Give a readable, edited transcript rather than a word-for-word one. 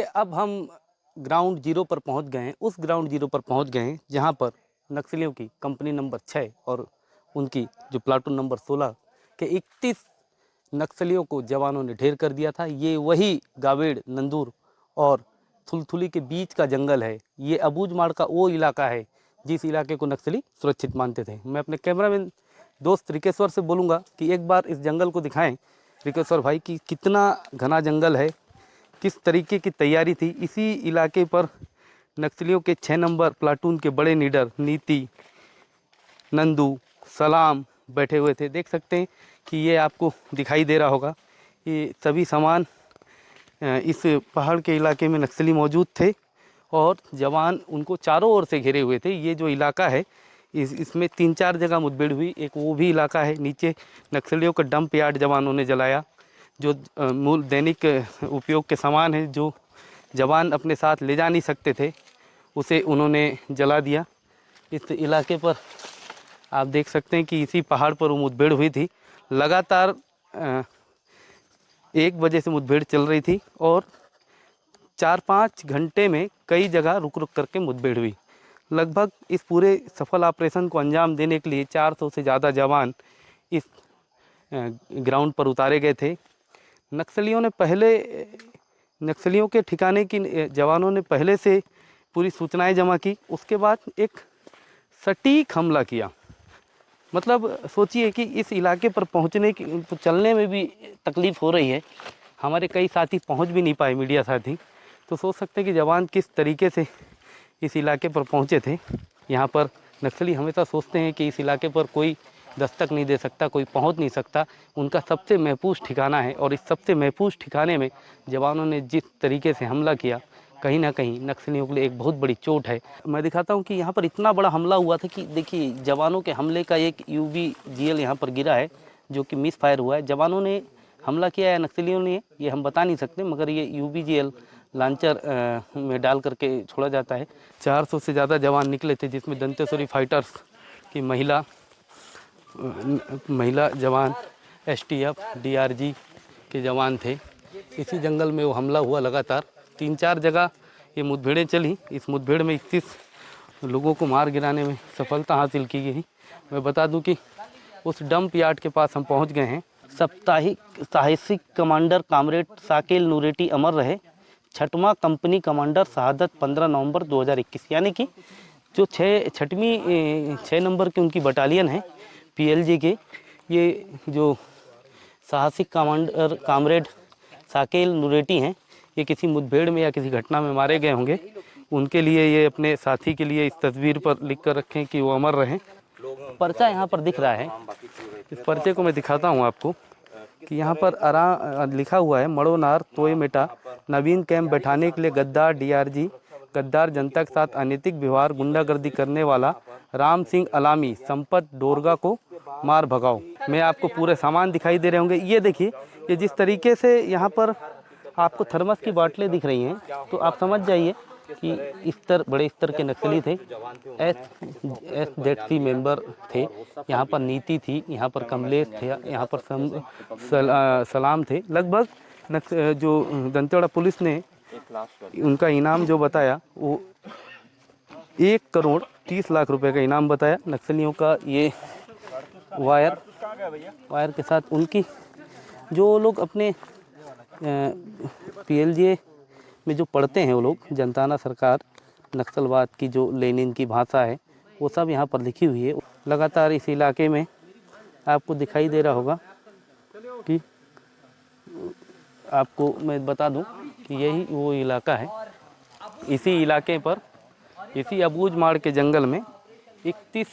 अब हम ground zero पर पहुंच गए हैं, उस ग्राउंड जीरो पर पहुंच गए हैं जहां पर नक्सलियों की कंपनी नंबर 6 और उनकी जो प्लाटून नंबर 16 के 31 नक्सलियों को जवानों ने ढेर कर दिया था। ये वही गावेड़, नंदूर और थुलथुली के बीच का जंगल है। ये अबूझमाड़ का वो इलाका है जिस इलाके को नक्सली सुरक्षित मानते थे। मैं अपने कैमरामैन दोस्त रिकेश्वर से बोलूँगा कि एक बार इस जंगल को दिखाएं रिकेश्वर भाई कि कितना घना जंगल है, किस तरीके की तैयारी थी। इसी इलाके पर नक्सलियों के 6 नंबर प्लाटून के बड़े लीडर नीति, नंदू, सलाम बैठे हुए थे। देख सकते हैं कि ये आपको दिखाई दे रहा होगा, ये सभी सामान इस पहाड़ के इलाके में नक्सली मौजूद थे और जवान उनको चारों ओर से घिरे हुए थे। ये जो इलाका है इसमें 3-4 जगह मुठभेड़ हुई। एक वो भी इलाका है, नीचे नक्सलियों का डंप यार्ड जवानों ने जलाया। जो मूल दैनिक उपयोग के सामान है जो जवान अपने साथ ले जा नहीं सकते थे, उसे उन्होंने जला दिया। इस इलाके पर आप देख सकते हैं कि इसी पहाड़ पर वो मुठभेड़ हुई थी। लगातार 1 बजे से मुठभेड़ चल रही थी और 4-5 घंटे में कई जगह रुक रुक करके मुठभेड़ हुई। लगभग इस पूरे सफल ऑपरेशन को अंजाम देने के लिए 400 से ज़्यादा जवान इस ग्राउंड पर उतारे गए थे। नक्सलियों के ठिकाने की जवानों ने पहले से पूरी सूचनाएं जमा की, उसके बाद एक सटीक हमला किया। मतलब सोचिए कि इस इलाके पर पहुंचने की तो चलने में भी तकलीफ़ हो रही है, हमारे कई साथी पहुंच भी नहीं पाए, मीडिया साथी। तो सोच सकते हैं कि जवान किस तरीके से इस इलाके पर पहुंचे थे। यहाँ पर नक्सली हमेशा सोचते हैं कि इस इलाके पर कोई दस्तक नहीं दे सकता, कोई पहुंच नहीं सकता। उनका सबसे महफूज ठिकाना है और इस सबसे महफूज ठिकाने में जवानों ने जिस तरीके से हमला किया, कहीं ना कहीं नक्सलियों के लिए एक बहुत बड़ी चोट है। मैं दिखाता हूं कि यहाँ पर इतना बड़ा हमला हुआ था कि देखिए जवानों के हमले का एक UBGL यहाँ पर गिरा है जो कि मिस फायर हुआ है। जवानों ने हमला किया है नक्सलियों ने, ये हम बता नहीं सकते, मगर ये UBGL लांचर में डाल करके छोड़ा जाता है। 400 से ज़्यादा जवान निकले थे जिसमें दंतेश्वरी फाइटर्स की महिला जवान, STF, DRG के जवान थे। इसी जंगल में वो हमला हुआ। लगातार 3-4 जगह ये मुठभेड़ें चली। इस मुठभेड़ में 31 लोगों को मार गिराने में सफलता हासिल की गई। मैं बता दूं कि उस डंप यार्ड के पास हम पहुंच गए हैं। साहसिक कमांडर कामरेड साकेल नूरेटी अमर रहे। 6वां कंपनी कमांडर शहादत 15 नवंबर 2021। यानी कि जो 6 नंबर की उनकी बटालियन है PLJ के, ये जो साहसिक कमांडर कामरेड साकेल नूरेटी हैं, ये किसी मुठभेड़ में या किसी घटना में मारे गए होंगे। उनके लिए ये अपने साथी के लिए इस तस्वीर पर लिख कर रखें कि वो अमर रहें। पर्चा यहाँ पर दिख रहा है, इस पर्चे को मैं दिखाता हूँ आपको कि यहाँ पर लिखा हुआ है मड़ोनार तोय मेटा नवीन कैंप बैठाने के लिए गद्दार DRG, गद्दार जनता के साथ अनैतिक व्यवहार गुंडागर्दी करने वाला राम सिंह अलामी संपत डोरगा को मार भगाओ। मैं आपको पूरे सामान दिखाई दे रहे होंगे। ये देखिए, ये जिस तरीके से यहाँ पर आपको थर्मस की बाटलें दिख रही हैं, तो आप समझ जाइए कि बड़े स्तर के नक्सली थे। SZC मेंबर थे। यहाँ पर नीति थी, यहाँ पर कमलेश थे, यहाँ पर सलाम थे। लगभग जो दंतेवाड़ा पुलिस ने उनका इनाम जो बताया वो 1 करोड़ 30 लाख रुपए का इनाम बताया। नक्सलियों का ये वायर के साथ उनकी जो लोग अपने PLJ में जो पढ़ते हैं, वो लोग जनताना सरकार नक्सलवाद की जो लेनिन की भाषा है वो सब यहाँ पर लिखी हुई है। लगातार इस इलाके में आपको दिखाई दे रहा होगा कि आपको मैं बता दूं कि यही वो इलाका है। इसी इलाके पर, इसी अबूझमाड़ के जंगल में 31